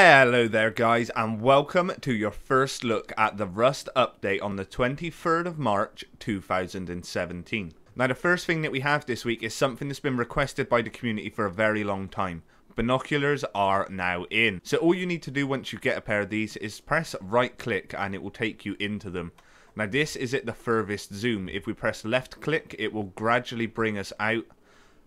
Hello there guys, and welcome to your first look at the Rust update on the 23rd of March 2017. Now the first thing that we have this week is something that's been requested by the community for a very long time. Binoculars are now in. So all you need to do once you get a pair of these is press right click and it will take you into them. Now this is at the furthest zoom. If we press left click it will gradually bring us out,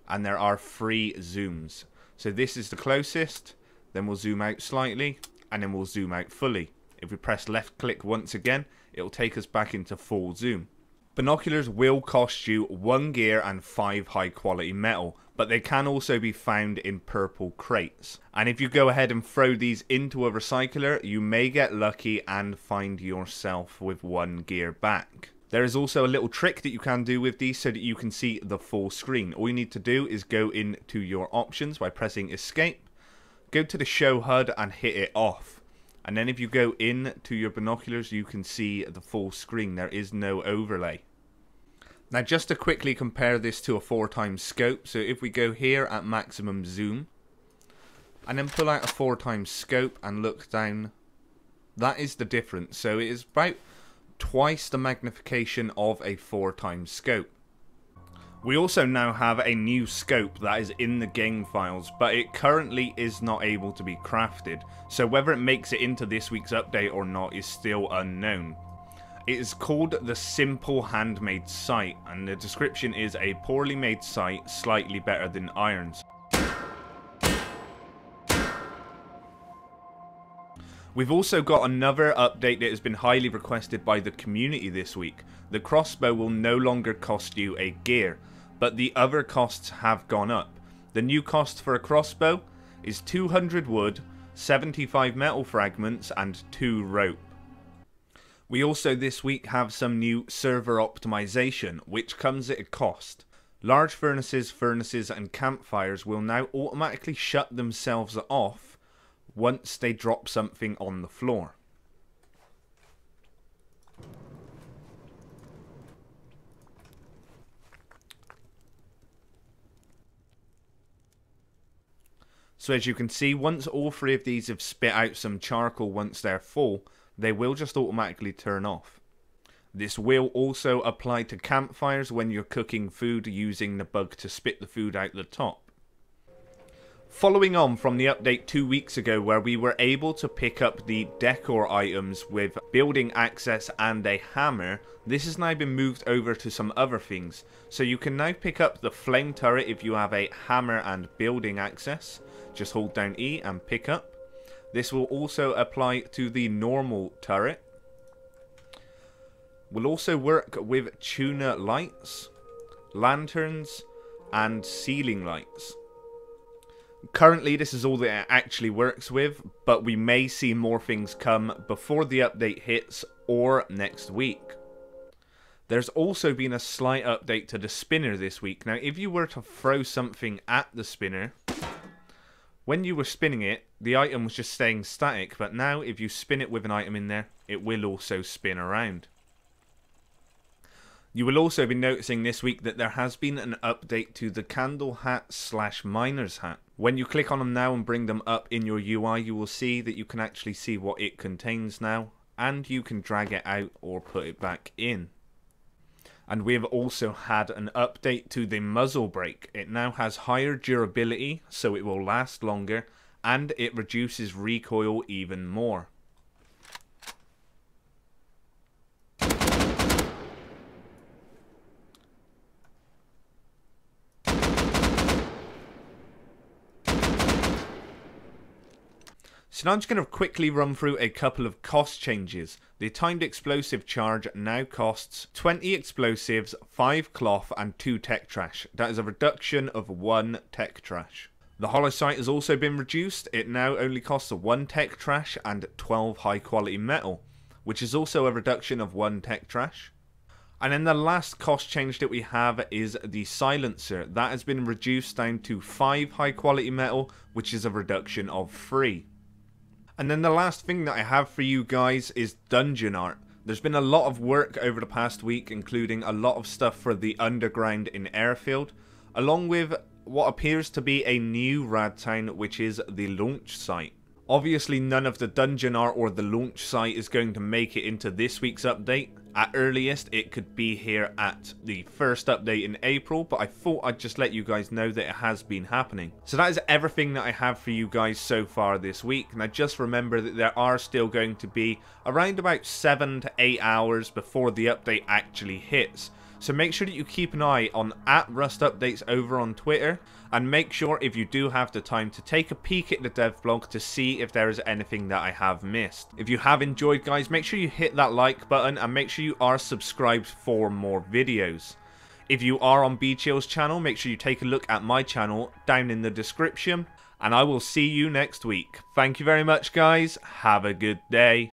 and there are 3 zooms. So this is the closest. Then we'll zoom out slightly, and then we'll zoom out fully. If we press left click once again, it will take us back into full zoom. Binoculars will cost you 1 gear and 5 high quality metal, but they can also be found in purple crates. And if you go ahead and throw these into a recycler, you may get lucky and find yourself with 1 gear back. There is also a little trick that you can do with these so that you can see the full screen. All you need to do is go into your options by pressing escape. Go to the show HUD and hit it off, and then if you go in to your binoculars you can see the full screen. There is no overlay. Now just to quickly compare this to a 4x scope, so if we go here at maximum zoom and then pull out a 4x scope and look down, that is the difference. So it is about twice the magnification of a 4x scope. We also now have a new scope that is in the game files, but it currently is not able to be crafted, so whether it makes it into this week's update or not is still unknown. It is called the Simple Handmade Sight, and the description is a poorly made sight, slightly better than irons. We've also got another update that has been highly requested by the community this week. The Crossbow will no longer cost you a gear, but the other costs have gone up. The new cost for a crossbow is 200 wood, 75 metal fragments and 2 rope. We also this week have some new server optimization, which comes at a cost. Large furnaces and campfires will now automatically shut themselves off once they drop something on the floor. So as you can see, once all 3 of these have spit out some charcoal once they're full, they will just automatically turn off. This will also apply to campfires when you're cooking food using the bug to spit the food out the top. Following on from the update 2 weeks ago where we were able to pick up the decor items with building access and a hammer, this has now been moved over to some other things. So you can now pick up the flame turret if you have a hammer and building access. Just hold down E and pick up. This will also apply to the normal turret. Will also work with tuner lights, lanterns and ceiling lights. Currently this is all that it actually works with, but we may see more things come before the update hits or next week. There's also been a slight update to the spinner this week. Now if you were to throw something at the spinner, when you were spinning it, the item was just staying static, but now if you spin it with an item in there, it will also spin around. You will also be noticing this week that there has been an update to the candle hat / miner's hat. When you click on them now and bring them up in your UI, you will see that you can actually see what it contains now, and you can drag it out or put it back in. And we have also had an update to the Muzzle Brake. It now has higher durability, so it will last longer, and it reduces recoil even more. So now I'm just going to quickly run through a couple of cost changes. The timed explosive charge now costs 20 explosives, 5 cloth and 2 tech trash. That is a reduction of 1 tech trash. The hollow sight has also been reduced. It now only costs 1 tech trash and 12 high quality metal, which is also a reduction of 1 tech trash. And then the last cost change that we have is the silencer. That has been reduced down to 5 high quality metal, which is a reduction of 3. And then the last thing that I have for you guys is dungeon art. There's been a lot of work over the past week, including a lot of stuff for the underground in Airfield, along with what appears to be a new rad town, which is the launch site. Obviously none of the dungeon art or the launch site is going to make it into this week's update. At earliest it could be here at the first update in April, but I thought I'd just let you guys know that it has been happening. So that is everything that I have for you guys so far this week. Now just remember that there are still going to be around about 7 to 8 hours before the update actually hits. So make sure that you keep an eye on @RustUpdates over on Twitter, and make sure if you do have the time to take a peek at the dev blog to see if there is anything that I have missed. If you have enjoyed, guys, make sure you hit that like button and make sure you are subscribed for more videos. If you are on BCHILLZ channel, make sure you take a look at my channel down in the description, and I will see you next week. Thank you very much, guys. Have a good day.